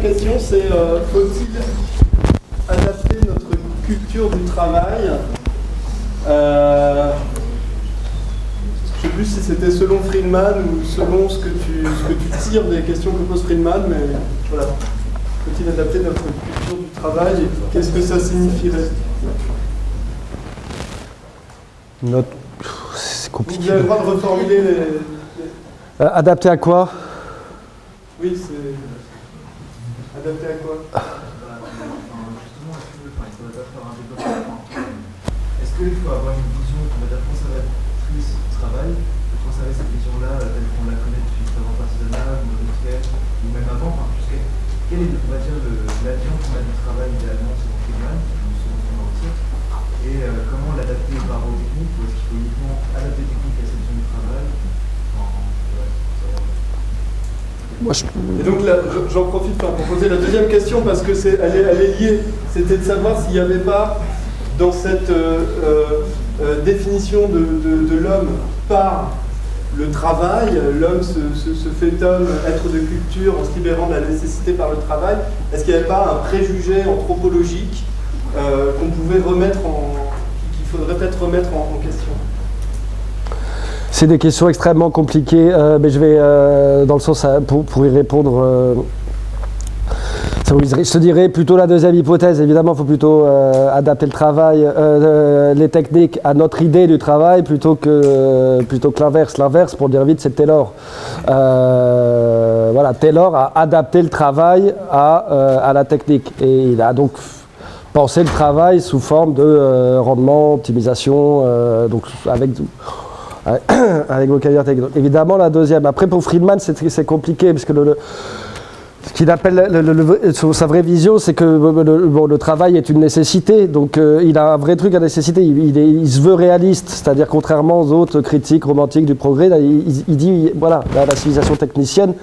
question, c'est faut-il adapter notre culture du travail je ne sais plus si c'était selon Friedman ou selon ce que tu tires des questions que pose Friedman, mais voilà. Faut-il adapter notre culture du travail et qu'est-ce que ça signifierait? C'est compliqué. Vous avez le droit de reformuler les... Adapter à quoi? Oui, c'est... Adapter à quoi? Est-ce qu'il faut avoir une vision conservatrice du travail, de conserver cette vision-là telle qu'on la connaît depuis avant l'artisanat, ou l'industriel, ou même avant, quel est, on va dire, l'avion qu'on a du travail idéalement selon Friedman, selon son titre, et comment l'adapter par aux techniques, ou est-ce qu'il faut uniquement adapter les techniques à cette vision du travail? Et donc là, j'en profite pour poser la deuxième question parce que elle est liée. C'était de savoir s'il n'y avait pas dans cette définition de l'homme par le travail, l'homme se fait homme, être de culture en se libérant de la nécessité par le travail. Est-ce qu'il n'y avait pas un préjugé anthropologique qu'on pouvait qu'il faudrait peut-être remettre en question? C'est des questions extrêmement compliquées, mais je vais dans le sens pour y répondre. Je te dirais plutôt la deuxième hypothèse. Évidemment, il faut plutôt adapter le travail, les techniques à notre idée du travail plutôt que l'inverse. L'inverse, pour dire vite, c'est Taylor. Voilà, Taylor a adapté le travail à la technique et il a donc pensé le travail sous forme de rendement, optimisation, donc avec vocabulaire technique. Évidemment, la deuxième. Après, pour Friedman, c'est compliqué parce que ce qu'il appelle sa vraie vision, c'est que le travail est une nécessité. Donc, il a un vrai truc à nécessité. Il se veut réaliste, c'est-à-dire contrairement aux autres critiques romantiques du progrès, il dit voilà, la civilisation technicienne.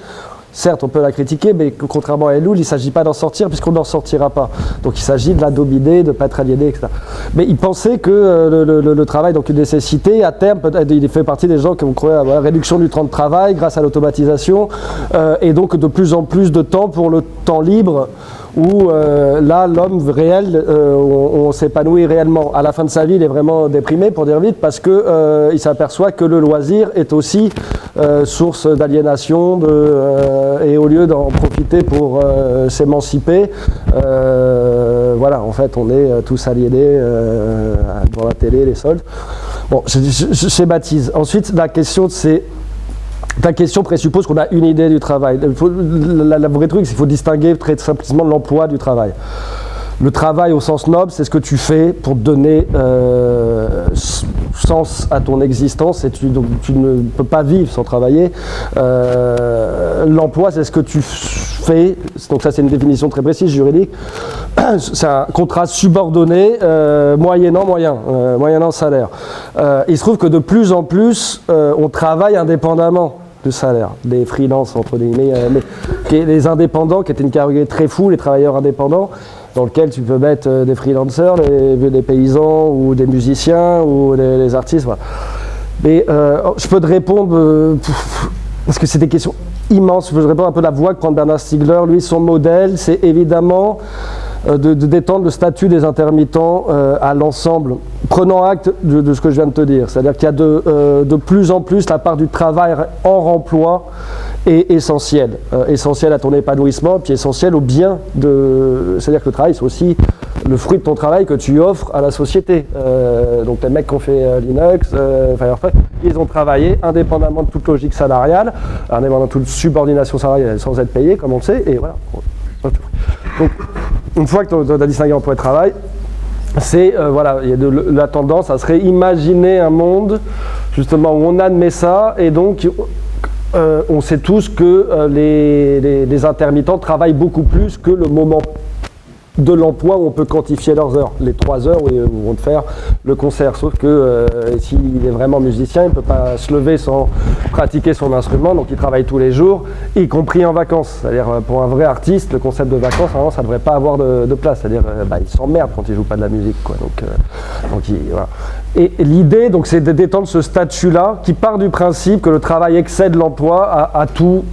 Certes, on peut la critiquer, mais contrairement à Ellul, il ne s'agit pas d'en sortir puisqu'on n'en sortira pas. Donc il s'agit de la dominer, de ne pas être aliéné, etc. Mais il pensait que le travail, donc une nécessité, à terme, il fait partie des gens qui vont croire à la réduction du temps de travail grâce à l'automatisation et donc de plus en plus de temps pour le temps libre où là, l'homme réel, on s'épanouit réellement. À la fin de sa vie, il est vraiment déprimé, pour dire vite, parce que il s'aperçoit que le loisir est aussi source d'aliénation, et au lieu d'en profiter pour s'émanciper, voilà, en fait, on est tous aliénés devant la télé, les soldes. Bon, je schématise. Ensuite, la question, c'est... Ta question présuppose qu'on a une idée du travail. La vraie truc, c'est qu'il faut distinguer très simplement l'emploi du travail. Le travail au sens noble, c'est ce que tu fais pour donner sens à ton existence et tu ne peux pas vivre sans travailler. L'emploi, c'est ce que tu fais, donc ça c'est une définition très précise juridique, c'est un contrat subordonné moyennant salaire. Il se trouve que de plus en plus, on travaille indépendamment du salaire, des freelances entre guillemets, les indépendants qui étaient une catégorie très fou, les travailleurs indépendants, dans lequel tu peux mettre des freelancers, des paysans ou des musiciens ou des artistes. Voilà. Mais je peux te répondre, parce que c'est des questions immenses, je peux te répondre un peu la voie que prend Bernard Stiegler. Lui, son modèle, c'est évidemment de d'étendre le statut des intermittents à l'ensemble, prenant acte de ce que je viens de te dire. C'est-à-dire qu'il y a de plus en plus la part du travail hors emploi est essentielle. Essentielle à ton épanouissement, puis essentielle au bien de... C'est-à-dire que le travail, c'est aussi le fruit de ton travail que tu offres à la société. Donc les mecs qui ont fait Linux, Firefox, ils ont travaillé indépendamment de toute logique salariale, indépendamment de toute subordination salariale sans être payés, comme on le sait, et voilà. Donc, une fois que tu as distingué emploi et travail, c'est, voilà, il y a la tendance, ça serait imaginer un monde, justement, où on admet ça, et donc, on sait tous que les intermittents travaillent beaucoup plus que le moment de l'emploi où on peut quantifier leurs heures, les 3 heures où ils vont faire le concert, sauf que s'il est vraiment musicien, il ne peut pas se lever sans pratiquer son instrument, donc il travaille tous les jours, y compris en vacances. C'est-à-dire pour un vrai artiste, le concept de vacances, vraiment, ça ne devrait pas avoir de place, c'est-à-dire il s'emmerde quand il ne joue pas de la musique, quoi. Donc voilà. Et l'idée, donc, c'est d'étendre ce statut-là qui part du principe que le travail excède l'emploi à tout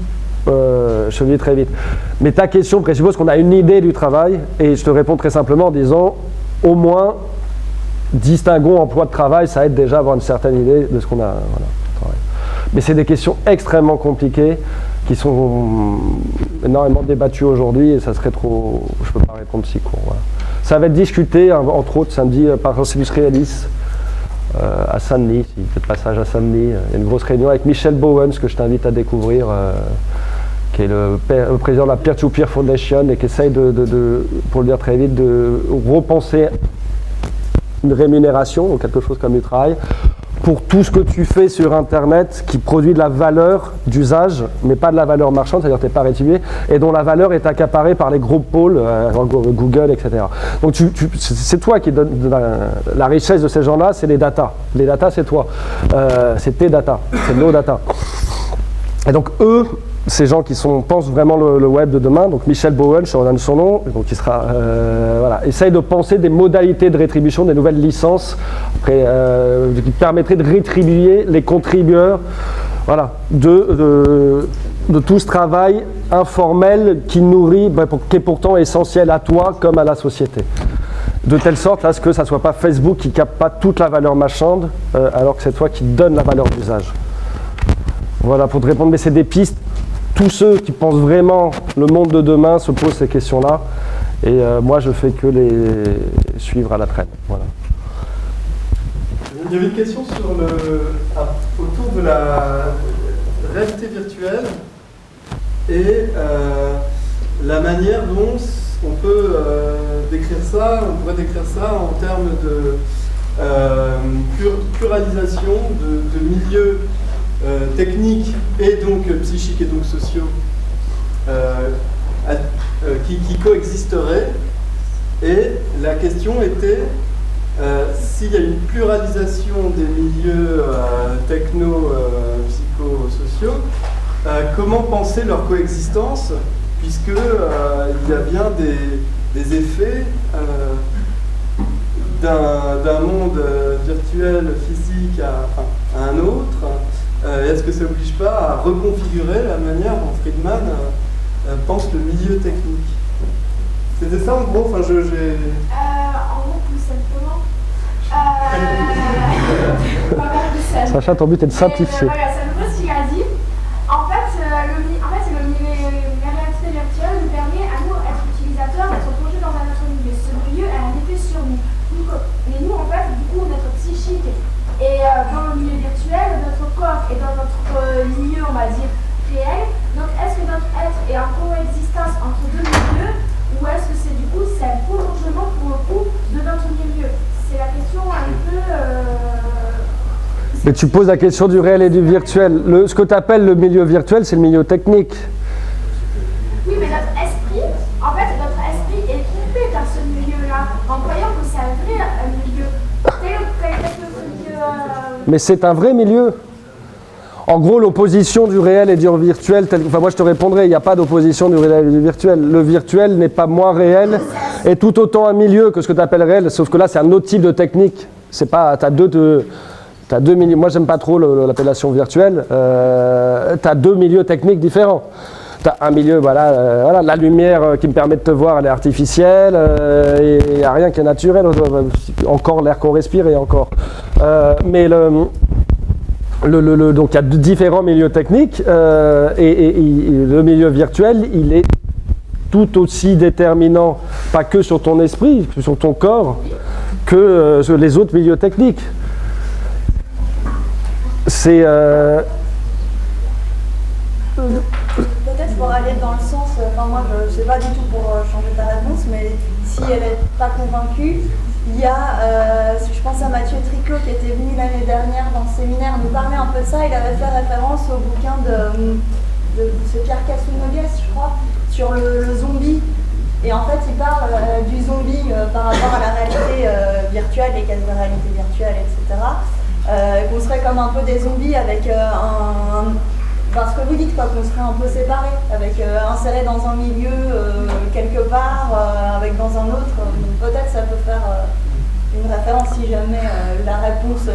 Je lis très vite. Mais ta question présuppose qu'on a une idée du travail, et je te réponds très simplement en disant, au moins, distinguons emploi de travail, ça aide déjà à avoir une certaine idée de ce qu'on a. Voilà, mais c'est des questions extrêmement compliquées, qui sont énormément débattues aujourd'hui, et ça serait trop... Je ne peux pas répondre si court. Voilà. Ça va être discuté, entre autres, samedi, par Industrialis, à Saint-Denis, si vous êtes passage à Saint-Denis. Il y a une grosse réunion avec Michel Bowens, que je t'invite à découvrir, qui est le président de la Peer-to-Peer Foundation, et qui essaye, pour le dire très vite, de repenser une rémunération, ou quelque chose comme du travail, pour tout ce que tu fais sur Internet qui produit de la valeur d'usage, mais pas de la valeur marchande, c'est-à-dire que tu n'es pas rétribué, et dont la valeur est accaparée par les gros pôles, Google, etc. Donc c'est toi qui donne la richesse de ces gens-là, c'est les data. Les data, c'est toi. C'est tes data, c'est nos data. Et donc eux, ces gens qui pensent vraiment le web de demain, donc Michel Bowen, je redonne son nom, donc il sera, voilà, essaye de penser des modalités de rétribution, des nouvelles licences, qui permettraient de rétribuer les contributeurs, voilà, de tout ce travail informel qui nourrit, qui est pourtant essentiel à toi comme à la société. De telle sorte à ce que ça ne soit pas Facebook qui ne capte pas toute la valeur marchande, alors que c'est toi qui donne la valeur d'usage. Voilà, pour te répondre, mais c'est des pistes. Tous ceux qui pensent vraiment le monde de demain se posent ces questions-là, et moi je fais que les suivre à la traîne. Voilà. Il y avait une question autour de la réalité virtuelle et la manière dont on peut décrire ça. On pourrait décrire ça en termes de pluralisation de milieux techniques et donc psychiques et donc sociaux qui coexisteraient. Et la question était s'il y a une pluralisation des milieux techno-psychosociaux, comment penser leur coexistence, puisque il y a bien des effets d'un monde virtuel, physique à un autre. Est-ce que ça n'oblige pas à reconfigurer la manière dont Friedman pense le milieu technique? C'était ça en gros, en gros plus simplement. Sacha, ton but est de simplifier. Voilà, c'est un peu ce qu'il a dit. En fait, la réalité virtuelle nous permet à nous, être utilisateurs, d'être plongés dans un autre milieu. Ce milieu a un effet sur nous. Mais nous, en fait, du coup, notre psychique est dans le milieu virtuel, notre corps est dans notre milieu, on va dire, réel. Donc, est-ce que notre être est en coexistence entre deux milieux, ou est-ce que c'est du coup, c'est un prolongement pour le coup de notre milieu? C'est la question un peu... Mais tu poses la question du réel et du virtuel. Ce que tu appelles le milieu virtuel, c'est le milieu technique. Oui, mais notre esprit, en fait, notre esprit est trompé dans ce milieu-là, en croyant que c'est un vrai milieu. Mais c'est un vrai milieu. En gros, l'opposition du réel et du virtuel, moi je te répondrai, il n'y a pas d'opposition du réel et du virtuel. Le virtuel n'est pas moins réel et tout autant un milieu que ce que tu appelles réel, sauf que là c'est un autre type de technique. C'est pas, t'as deux milieux. Moi j'aime pas trop l'appellation virtuelle. T'as deux milieux techniques différents. T'as un milieu, voilà, la lumière qui me permet de te voir, elle est artificielle, et il n'y a rien qui est naturel, encore l'air qu'on respire et encore. Mais donc il y a différents milieux techniques, et le milieu virtuel, il est tout aussi déterminant, pas que sur ton esprit, que sur ton corps, que sur les autres milieux techniques. C'est... Peut-être pour aller dans le sens, moi je ne sais pas du tout pour changer ta réponse, mais si elle n'est pas convaincue, il y a, je pense à Mathieu Tricot qui était venu l'année dernière dans le séminaire nous parler un peu de ça. Il avait fait référence au bouquin de c'est Pierre Casounogues, je crois, sur le zombie. Et en fait il parle du zombie par rapport à la réalité virtuelle, les quasi-réalités virtuelles, etc. Qu'on serait comme un peu des zombies avec ce que vous dites, quoi, qu'on serait un peu séparés, avec insérés dans un milieu quelque part, avec dans un autre. Peut-être ça peut faire une référence si jamais la réponse.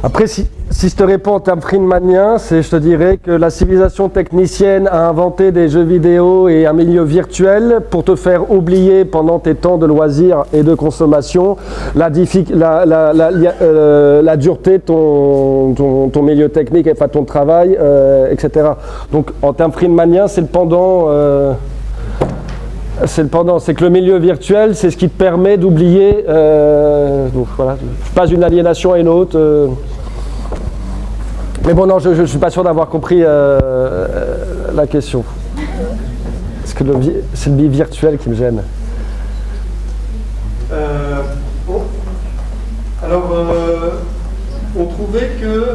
Après, si je te réponds en termes friedmaniens, je te dirais que la civilisation technicienne a inventé des jeux vidéo et un milieu virtuel pour te faire oublier pendant tes temps de loisirs et de consommation la dureté de ton milieu technique, enfin ton travail, etc. Donc en termes friedmaniens, c'est le pendant. C'est que le milieu virtuel, c'est ce qui te permet d'oublier. Donc voilà, tu passes d'une aliénation à une autre. Mais bon, non, je ne suis pas sûr d'avoir compris la question. Parce que c'est le biais virtuel qui me gêne. Bon. Alors, on trouvait que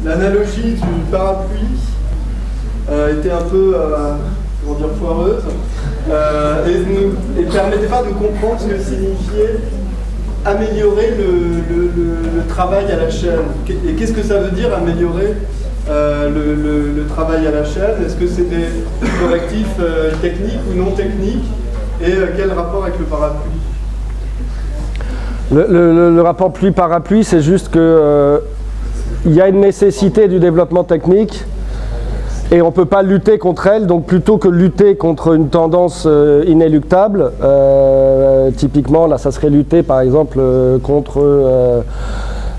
l'analogie du parapluie était un peu, comment dire, foireuse et ne permettait pas de comprendre ce que signifiait améliorer le travail à la chaîne. Et qu'est-ce que ça veut dire améliorer le travail à la chaîne? Est-ce que c'est des correctifs techniques ou non techniques? Et quel rapport avec le parapluie? Le rapport pluie-parapluie, c'est juste que il y a une nécessité du développement technique et on ne peut pas lutter contre elle, donc plutôt que lutter contre une tendance inéluctable, typiquement là ça serait lutter par exemple contre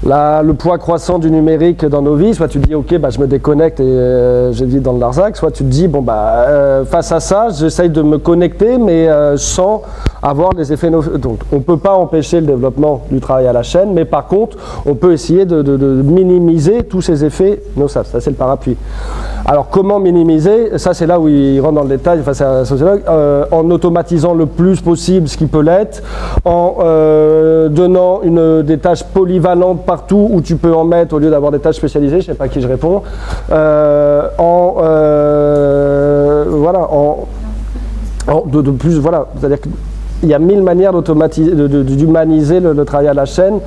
le poids croissant du numérique dans nos vies. Soit tu dis ok, je me déconnecte et je vis dans le Larzac, soit tu te dis bon face à ça j'essaye de me connecter mais sans avoir les effets nocifs. Donc on ne peut pas empêcher le développement du travail à la chaîne, mais par contre on peut essayer de minimiser tous ces effets nocifs. Ça c'est le parapluie. Alors comment minimiser? Ça c'est là où il rentre dans le détail, enfin c'est un sociologue, en automatisant le plus possible ce qui peut l'être, en donnant des tâches polyvalentes partout où tu peux en mettre au lieu d'avoir des tâches spécialisées, je ne sais pas à qui je réponds, de plus, voilà, c'est-à-dire qu'il y a 1000 manières d'humaniser le travail à la chaîne,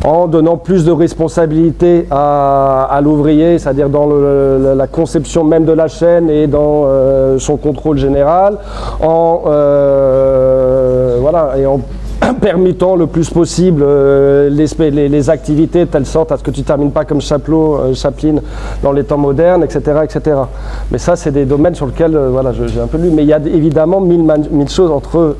en donnant plus de responsabilité à l'ouvrier, c'est-à-dire dans la conception même de la chaîne et dans son contrôle général, et en permettant le plus possible les activités de telle sorte à ce que tu ne termines pas comme Chaplin dans les temps modernes, etc., etc. Mais ça, c'est des domaines sur lesquels j'ai un peu lu. Mais il y a évidemment mille choses entre eux.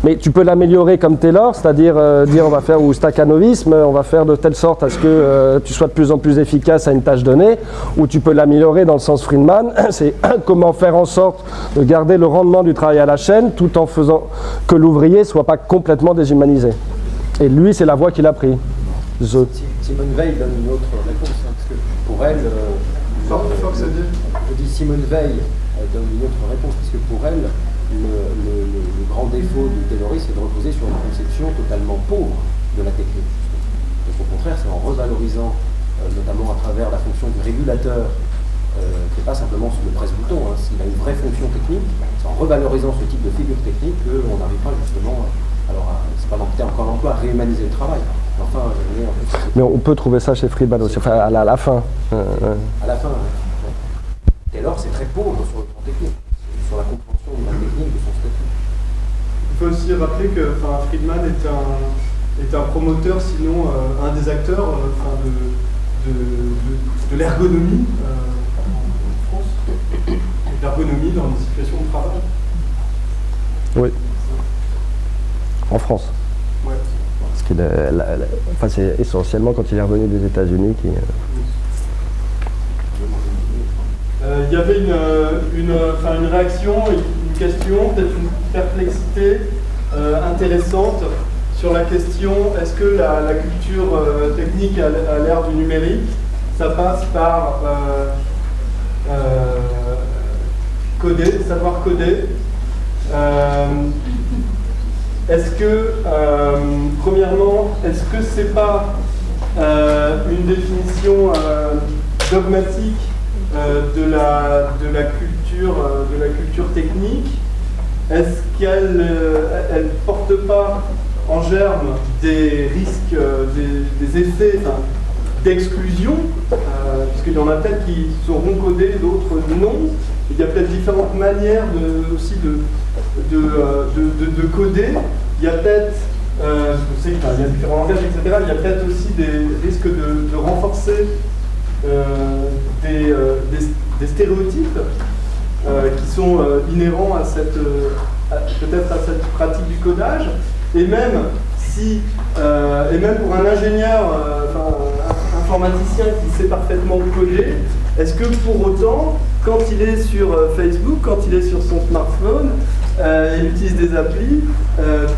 Mais tu peux l'améliorer comme Taylor, c'est-à-dire dire on va faire, ou staccanovisme, on va faire de telle sorte à ce que tu sois de plus en plus efficace à une tâche donnée, ou tu peux l'améliorer dans le sens Friedman, c'est comment faire en sorte de garder le rendement du travail à la chaîne tout en faisant que l'ouvrier ne soit pas complètement déshumanisé. Et lui, c'est la voie qu'il a prise. Simone Veil donne une autre réponse, parce que pour elle, je dis Simone Veil donne une autre réponse, parce que pour elle, le grand défaut du Taylorisme, c'est de reposer sur une conception totalement pauvre de la technique. Donc au contraire, c'est en revalorisant, notamment à travers la fonction du régulateur, qui n'est pas simplement sur le presse-bouton, s'il a une vraie fonction technique, c'est en revalorisant ce type de figure technique qu'on arrivera justement, c'est pas encore l'emploi, à réhumaniser le travail. Enfin, mais on peut trouver ça chez Friedman aussi, enfin à la fin. À la fin, Taylor, c'est très pauvre sur le plan technique, sur la compréhension de la technique de son statut. Il faut aussi rappeler que Friedman est un promoteur, sinon un des acteurs de l'ergonomie en France, l'ergonomie dans les situations de travail. Oui. En France. Ouais. Parce c'est essentiellement quand il est revenu des États-Unis qui. Il y avait une réaction, une question, peut-être une perplexité intéressante sur la question est-ce que la culture technique à l'ère du numérique, ça passe par savoir coder. Est-ce que, premièrement, est-ce que c'est pas une définition dogmatique de la culture technique? Est-ce qu'elle ne porte pas en germe des risques, des effets d'exclusion, puisqu'il y en a peut-être qui sauront coder, d'autres non. Il y a peut-être différentes manières aussi de coder. Il y a peut-être je sais qu'il y a différents langages, etc. Il y a peut-être aussi des risques de renforcer des stéréotypes qui sont inhérents à peut-être à cette pratique du codage, et même pour un ingénieur, un informaticien qui sait parfaitement coder, est-ce que pour autant, quand il est sur Facebook, quand il est sur son smartphone, il utilise des applis,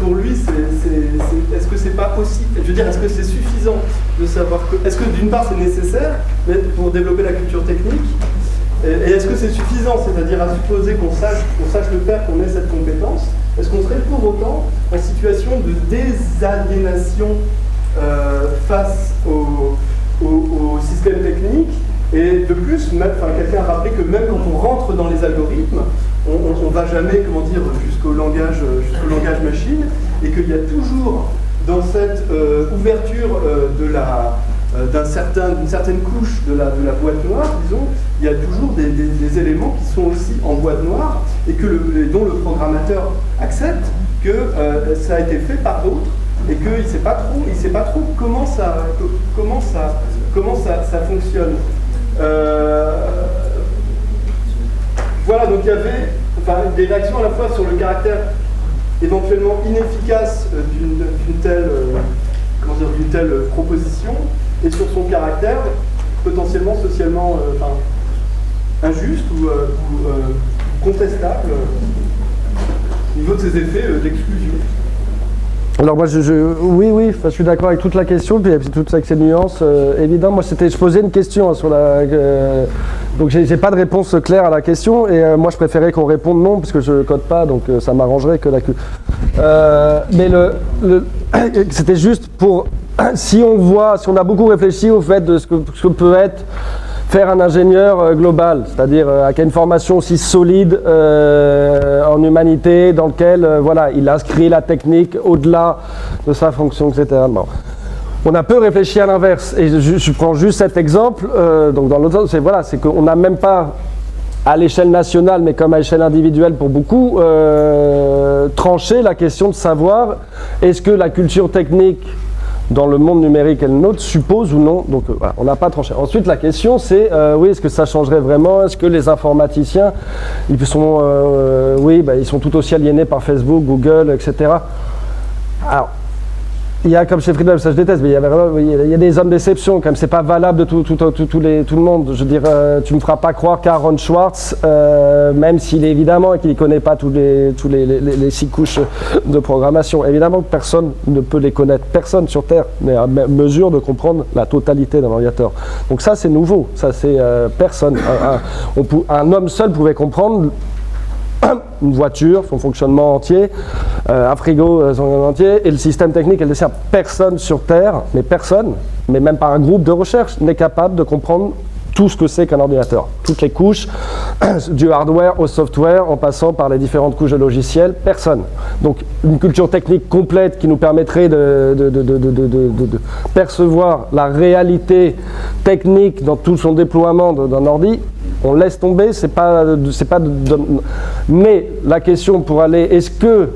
pour lui, est-ce que c'est pas aussi, je veux dire, est-ce que c'est suffisant de savoir que, est-ce que d'une part c'est nécessaire pour développer la culture technique, et est-ce que c'est suffisant, c'est-à-dire à supposer qu'on sache le faire, qu'on ait cette compétence, est-ce qu'on serait pour autant en situation de désaliénation face au système technique? Et de plus, quelqu'un a rappelé que même quand on rentre dans les algorithmes, on ne va jamais, jusqu'au langage machine, et qu'il y a toujours dans cette ouverture d'une certaine couche de la boîte noire, disons, il y a toujours des éléments qui sont aussi en boîte noire et dont le programmateur accepte que ça a été fait par d'autres et qu'il ne sait pas trop comment ça fonctionne. Voilà, donc il y avait des réactions à la fois sur le caractère éventuellement inefficace d'une telle proposition et sur son caractère potentiellement socialement injuste ou contestable au niveau de ses effets d'exclusion. Alors moi, oui, je suis d'accord avec toute la question, puis toutes ces nuances. Évidemment, moi, je posais une question sur la... donc j'ai pas de réponse claire à la question, et moi je préférais qu'on réponde non, parce que je code pas, donc ça m'arrangerait que mais c'était juste pour... Si on a beaucoup réfléchi au fait de ce que peut être faire un ingénieur global, c'est-à-dire qui a une formation aussi solide en humanité, dans lequel il inscrit la technique au-delà de sa fonction, etc. Bon. On a peu réfléchi à l'inverse, et je prends juste cet exemple, donc dans l'autre sens, c'est qu'on n'a même pas, à l'échelle nationale, mais comme à l'échelle individuelle pour beaucoup, tranché la question de savoir est-ce que la culture technique dans le monde numérique et le nôtre suppose ou non, donc voilà, on n'a pas tranché. Ensuite la question c'est, est-ce que ça changerait vraiment, est-ce que les informaticiens, ils sont tout aussi aliénés par Facebook, Google, etc. Alors, il y a comme chez Freedom, ça je déteste, mais il y a des hommes d'exception, comme c'est pas valable de tout le monde. Je veux dire, tu me feras pas croire qu'Aaron Swartz, même s'il est évidemment et qu'il ne connaît pas tous les 6 couches de programmation, évidemment que personne ne peut les connaître, personne sur Terre n'est à mesure de comprendre la totalité d'un ordinateur. Donc ça c'est nouveau, ça c'est personne. Un homme seul pouvait comprendre une voiture, son fonctionnement entier, un frigo, son fonctionnement entier, et le système technique, elle dessert. Personne sur Terre, mais même pas un groupe de recherche, n'est capable de comprendre tout ce que c'est qu'un ordinateur. Toutes les couches, du hardware au software, en passant par les différentes couches de logiciels, personne. Donc une culture technique complète qui nous permettrait de percevoir la réalité technique dans tout son déploiement d'un ordi, on laisse tomber, mais la question pour aller, est-ce que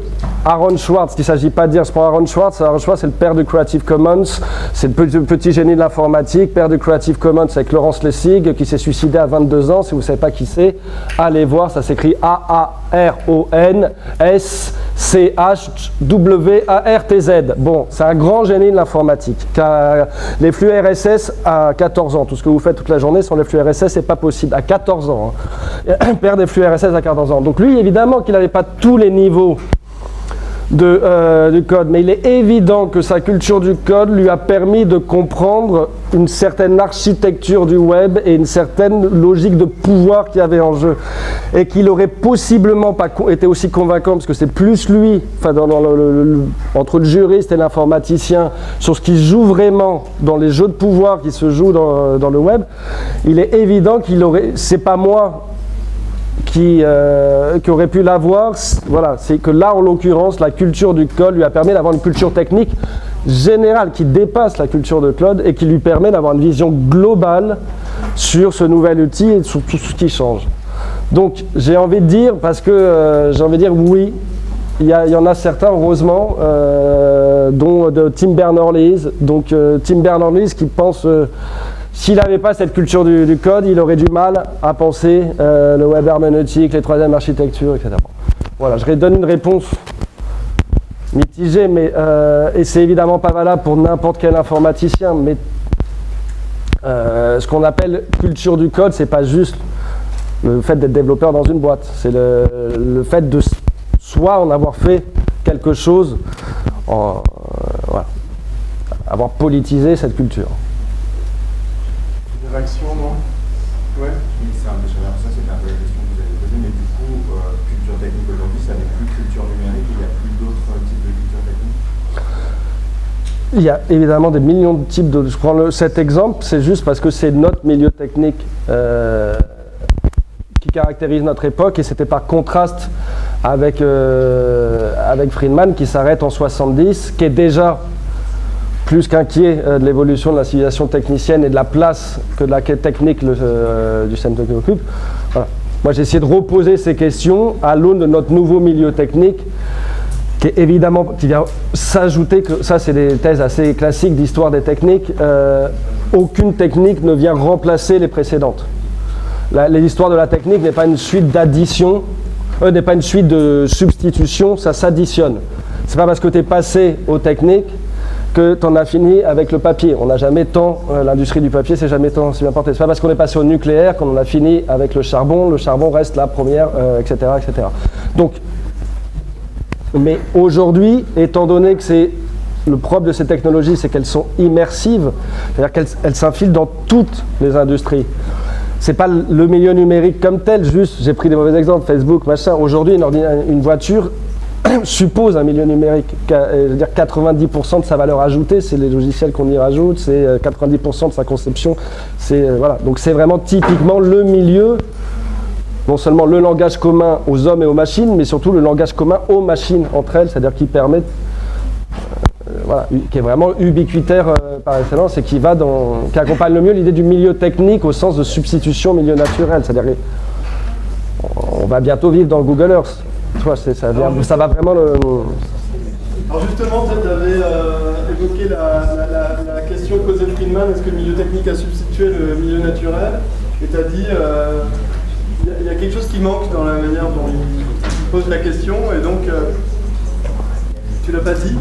Aaron Swartz, il ne s'agit pas de dire, je prends Aaron Swartz c'est le père du Creative Commons, c'est le petit génie de l'informatique, père du Creative Commons avec Laurence Lessig, qui s'est suicidé à 22 ans, si vous ne savez pas qui c'est, allez voir, ça s'écrit AARONSCHWARTZ. Bon, c'est un grand génie de l'informatique, qui a les flux RSS à 14 ans, tout ce que vous faites toute la journée sur les flux RSS, c'est pas possible, à 14 ans, hein. Père des flux RSS à 14 ans. Donc lui, évidemment qu'il n'avait pas tous les niveaux du code, mais il est évident que sa culture du code lui a permis de comprendre une certaine architecture du web et une certaine logique de pouvoir qu'il y avait en jeu, et qu'il aurait possiblement pas été aussi convaincant, parce que c'est plus lui, entre le juriste et l'informaticien, sur ce qui se joue vraiment dans les jeux de pouvoir qui se jouent dans le web. Il est évident c'est pas moi qui aurait pu l'avoir, voilà, c'est que là en l'occurrence la culture du code lui a permis d'avoir une culture technique générale qui dépasse la culture de code et qui lui permet d'avoir une vision globale sur ce nouvel outil et sur tout ce qui change. Donc j'ai envie de dire, oui, il y en a certains, heureusement, dont de Tim Berners-Lee. Donc Tim Berners-Lee qui pense, s'il n'avait pas cette culture du code, il aurait du mal à penser le web herméneutique, les troisièmes architectures, etc. Voilà, je donne une réponse mitigée, mais et c'est évidemment pas valable pour n'importe quel informaticien, mais ce qu'on appelle culture du code, c'est pas juste le fait d'être développeur dans une boîte, c'est le fait de soit en avoir fait quelque chose, voilà, avoir politisé cette culture. Des réactions, non? Ouais. Oui, ça c'était un peu la question que vous avez posée, mais du coup, culture technique aujourd'hui, ça n'est plus culture numérique, il n'y a plus d'autres types de culture technique? Il y a évidemment des millions de types de... Je prends cet exemple, c'est juste parce que c'est notre milieu technique qui caractérise notre époque, et c'était par contraste avec Friedman qui s'arrête en 70, qui est déjà plus qu'inquiet de l'évolution de la civilisation technicienne et de la place que de la quête technique du système technique occupe. Voilà. Moi j'ai essayé de reposer ces questions à l'aune de notre nouveau milieu technique, qui est évidemment, qui vient s'ajouter, que ça c'est des thèses assez classiques d'histoire des techniques, aucune technique ne vient remplacer les précédentes. L'histoire de la technique n'est pas une suite d'addition, n'est pas une suite de substitution, ça s'additionne. C'est pas parce que tu es passé aux techniques que tu en as fini avec le papier. On n'a jamais tant, l'industrie du papier, c'est jamais tant si bien porté. C'est pas parce qu'on est passé au nucléaire qu'on en a fini avec le charbon reste la première, etc., etc. Donc, mais aujourd'hui, étant donné que c'est le propre de ces technologies, c'est qu'elles sont immersives, c'est-à-dire qu'elles s'infilent dans toutes les industries. C'est pas le milieu numérique comme tel, juste, j'ai pris des mauvais exemples, Facebook, machin. Aujourd'hui, une voiture suppose un milieu numérique. Je veux dire, 90% de sa valeur ajoutée, c'est les logiciels qu'on y rajoute, c'est 90% de sa conception. Voilà. Donc c'est vraiment typiquement le milieu, non seulement le langage commun aux hommes et aux machines, mais surtout le langage commun aux machines entre elles, c'est-à-dire qui permet, voilà, qui est vraiment ubiquitaire par excellence et qui accompagne le mieux l'idée du milieu technique au sens de substitution au milieu naturel. C'est-à-dire on va bientôt vivre dans Google Earth. Tu vois, ça va vraiment le... Alors justement, tu avais évoqué la question posée de Friedman, est-ce que le milieu technique a substitué le milieu naturel? Et tu as dit, il y a quelque chose qui manque dans la manière dont il pose la question, et donc tu l'as pas dit,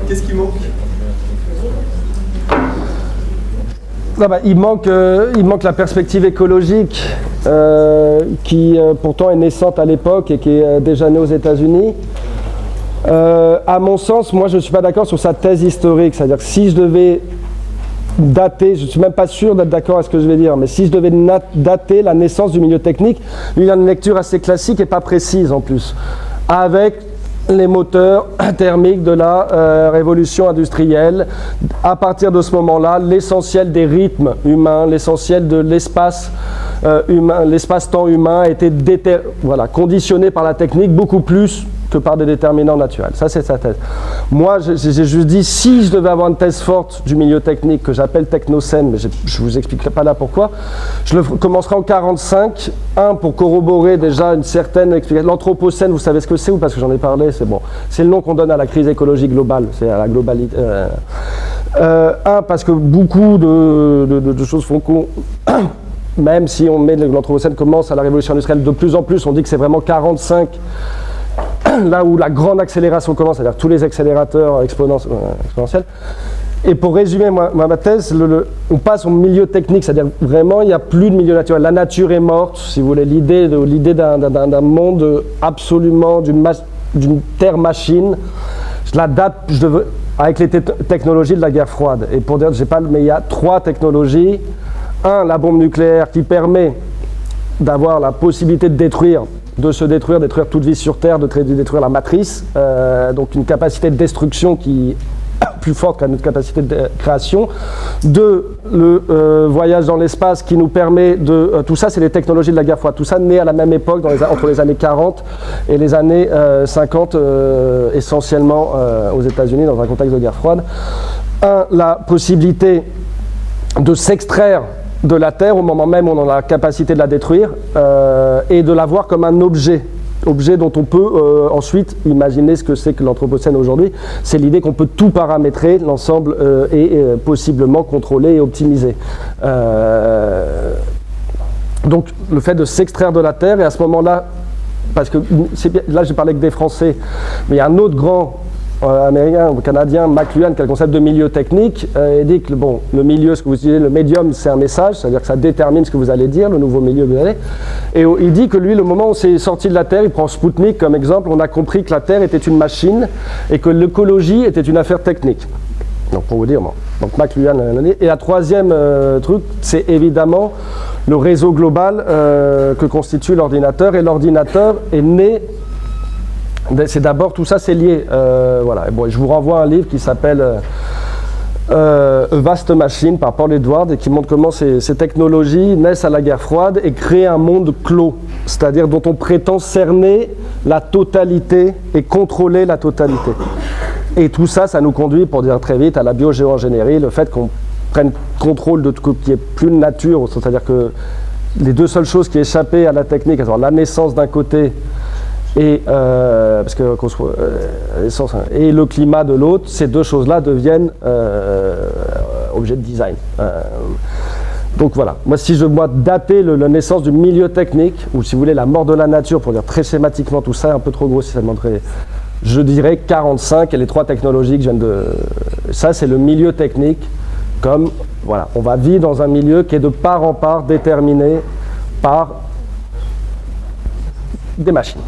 qu'est-ce qui manque? Il manque la perspective écologique qui pourtant est naissante à l'époque et qui est déjà née aux États-Unis. À mon sens, moi je ne suis pas d'accord sur sa thèse historique, c'est-à-dire que si je devais dater, je ne suis même pas sûr d'être d'accord avec ce que je vais dire, mais si je devais dater la naissance du milieu technique, lui il a une lecture assez classique et pas précise en plus, avec les moteurs thermiques de la révolution industrielle. À partir de ce moment-là, l'essentiel des rythmes humains, l'essentiel de l'espace humain, l'espace-temps humain a été conditionné par la technique beaucoup plus que par des déterminants naturels. Ça, c'est sa thèse. Moi, j'ai juste dit, si je devais avoir une thèse forte du milieu technique que j'appelle technocène, mais je ne vous expliquerai pas là pourquoi, je le commencerai en 1945, pour corroborer déjà une certaine explication. L'anthropocène, vous savez ce que c'est ou parce que j'en ai parlé, c'est bon. C'est le nom qu'on donne à la crise écologique globale, c'est à la globalité. Parce que beaucoup de choses font qu'on... Même si on met l'anthropocène commence à la révolution industrielle, de plus en plus, on dit que c'est vraiment 1945, là où la grande accélération commence, c'est-à-dire tous les accélérateurs exponentiels. Et pour résumer ma thèse, on passe au milieu technique, c'est-à-dire vraiment il n'y a plus de milieu naturel. La nature est morte, si vous voulez, l'idée d'un monde absolument, d'une terre-machine. Je la date avec les technologies de la guerre froide. Et pour dire, mais il y a 3 technologies. La bombe nucléaire qui permet d'avoir la possibilité de détruire toute vie sur Terre, de détruire la matrice, donc une capacité de destruction qui est plus forte que notre capacité de création. 2, le voyage dans l'espace qui nous permet de... tout ça, c'est les technologies de la guerre froide. Tout ça né à la même époque, entre les années 40 et les années 50, essentiellement aux États-Unis, dans un contexte de guerre froide. La possibilité de s'extraire de la Terre au moment même où on a la capacité de la détruire et de la voir comme un objet objet dont on peut ensuite imaginer ce que c'est que l'Anthropocène aujourd'hui. C'est l'idée qu'on peut tout paramétrer, l'ensemble est possiblement contrôlé et optimisé. Donc le fait de s'extraire de la Terre, et à ce moment-là, parce que là j'ai parlé que des Français, mais il y a un autre grand américain ou canadien, McLuhan, qui a le concept de milieu technique, il dit que le milieu, ce que vous utilisez, le médium, c'est un message, c'est-à-dire que ça détermine ce que vous allez dire, le nouveau milieu que vous allez. Et il dit que lui, le moment où on s'est sorti de la Terre, il prend Spoutnik comme exemple, on a compris que la Terre était une machine et que l'écologie était une affaire technique. Donc pour vous dire, bon. Donc McLuhan, et la troisième truc, c'est évidemment le réseau global que constitue l'ordinateur, et l'ordinateur est né. C'est d'abord, tout ça c'est lié. Voilà. Bon, je vous renvoie à un livre qui s'appelle A Vast Machine par Paul Edward et qui montre comment ces technologies naissent à la guerre froide et créent un monde clos, c'est-à-dire dont on prétend cerner la totalité et contrôler la totalité. Et tout ça, ça nous conduit, pour dire très vite, à la biogéoingénierie, le fait qu'on prenne contrôle de tout ce qui est plus de nature, c'est-à-dire que les deux seules choses qui échappaient à la technique, à savoir la naissance d'un côté et, parce que, et le climat de l'autre, ces deux choses-là deviennent objets de design. Donc voilà, moi si je dois dater la naissance du milieu technique, ou si vous voulez la mort de la nature, pour dire très schématiquement tout ça, un peu trop gros si ça demanderait, je dirais 45 et les trois technologies que je viens de... Ça c'est le milieu technique, comme, voilà, on va vivre dans un milieu qui est de part en part déterminé par des machines.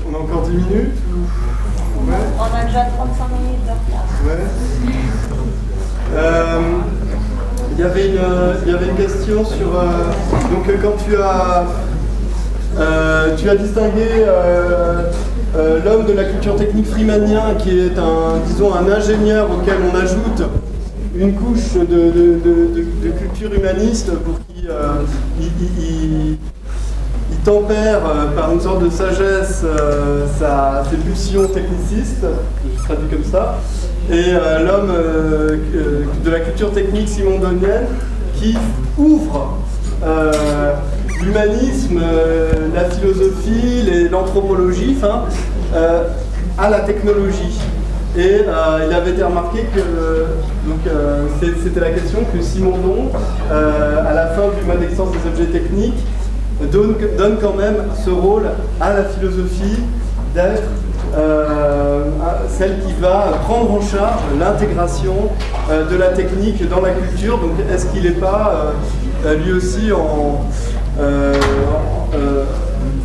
On a encore 10 minutes ouais. On a déjà 35 minutes de retard. Ouais. Il y avait une question sur... donc quand tu as distingué l'homme de la culture technique freemanien, qui est un ingénieur auquel on ajoute une couche de culture humaniste pour qui il tempère par une sorte de sagesse ses pulsions technicistes, je traduis comme ça, et l'homme de la culture technique simondonienne qui ouvre l'humanisme, la philosophie, l'anthropologie, à la technologie. Et il avait été remarqué que c'était la question que Simondon, à la fin du mode d'existence des objets techniques, donne quand même ce rôle à la philosophie d'être celle qui va prendre en charge l'intégration de la technique dans la culture. Donc est-ce qu'il n'est pas lui aussi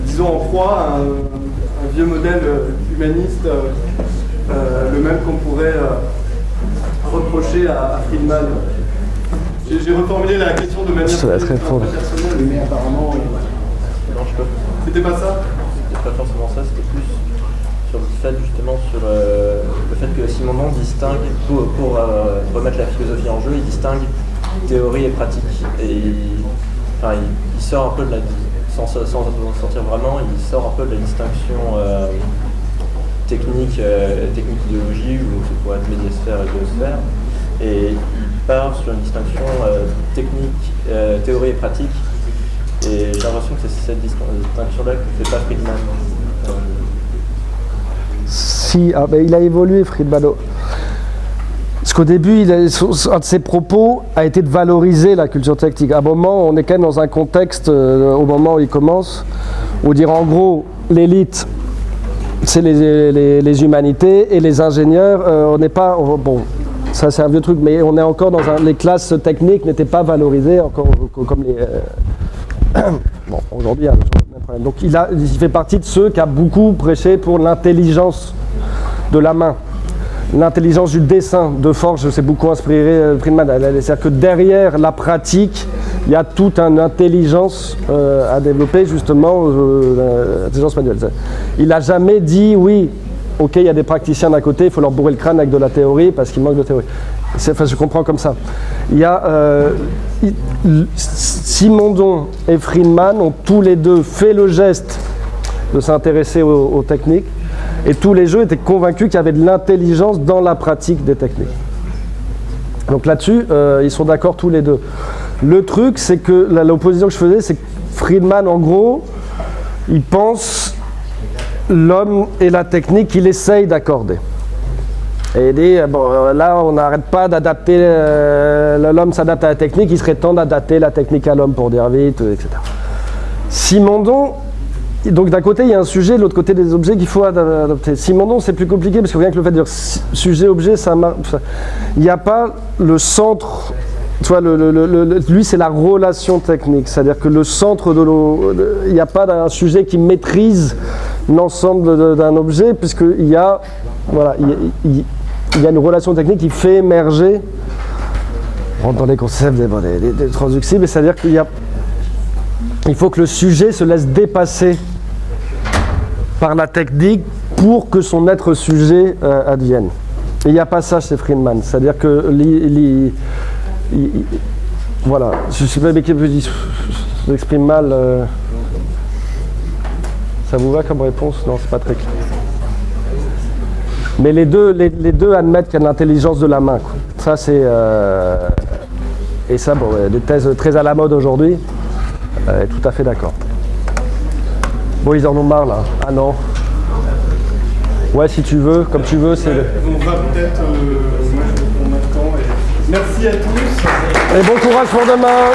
disons en proie à un vieux modèle humaniste, le même qu'on pourrait reprocher à Friedman? J'ai reformulé la question de manière très personnelle. Mais apparemment, C'était pas ça? C'était pas forcément ça, c'était plus sur le fait justement sur le fait que Simondon distingue, pour remettre la philosophie en jeu, il distingue théorie et pratique. Et il sort un peu de la, sans sortir vraiment, il sort un peu de la distinction technique idéologie, où ça pourrait être médiasphère et biosphère, et il part sur une distinction technique, théorie et pratique. Et j'ai l'impression que c'est cette distinction-là que fait pas Friedman. Si, il a évolué, Friedman. Parce qu'au début, un de ses propos a été de valoriser la culture technique. À un moment, on est quand même dans un contexte, au moment où il commence, où dire en gros, l'élite, c'est les humanités, et les ingénieurs, on n'est pas... Bon, ça c'est un vieux truc, mais on est encore dans les classes techniques n'étaient pas valorisées encore comme les... Bon, aujourd'hui, il y a le même problème. Donc il fait partie de ceux qui a beaucoup prêché pour l'intelligence de la main, l'intelligence du dessin. De Forge s'est beaucoup inspiré Friedman. C'est-à-dire que derrière la pratique, il y a toute une intelligence à développer, justement, l'intelligence manuelle. Il n'a jamais dit, oui, ok, il y a des praticiens d'un côté, il faut leur bourrer le crâne avec de la théorie parce qu'il manque de théorie. Enfin, je comprends comme ça. Il y a Simondon et Friedman ont tous les deux fait le geste de s'intéresser aux techniques, et tous les deux étaient convaincus qu'il y avait de l'intelligence dans la pratique des techniques. Donc là-dessus, ils sont d'accord tous les deux. Le truc, c'est que l'opposition que je faisais, c'est que Friedman, en gros, il pense l'homme et la technique, il essaye d'accorder. Et il dit, bon, là, on n'arrête pas d'adapter, l'homme s'adapte à la technique, il serait temps d'adapter la technique à l'homme pour dire vite, etc. Simondon, donc d'un côté, il y a un sujet, de l'autre côté, des objets qu'il faut adapter. Simondon, c'est plus compliqué, parce que rien que le fait de dire sujet-objet, ça marche. Il n'y a pas le centre. Tu vois, lui, c'est la relation technique. C'est-à-dire que le centre de l'eau, il n'y a pas d'un sujet qui maîtrise l'ensemble d'un objet, puisqu'il y a, voilà, il y a une relation technique qui fait émerger, on rentre dans les concepts des transductibles, c'est-à-dire il faut que le sujet se laisse dépasser par la technique pour que son être sujet advienne. Et il n'y a pas ça chez Friedman. C'est-à-dire que voilà, je sais pas, mais je m'exprime mal. Ça vous va comme réponse? Non, c'est pas très clair. Mais les deux admettent qu'il y a de l'intelligence de la main, quoi. Ça, c'est... et ça, bon, des thèses très à la mode aujourd'hui. Tout à fait d'accord. Bon, ils en ont marre, là. Ah non. Ouais, si tu veux, comme tu veux, c'est... On va peut-être... moi, je vais prendre notre temps. Merci à tous. Et bon courage pour demain.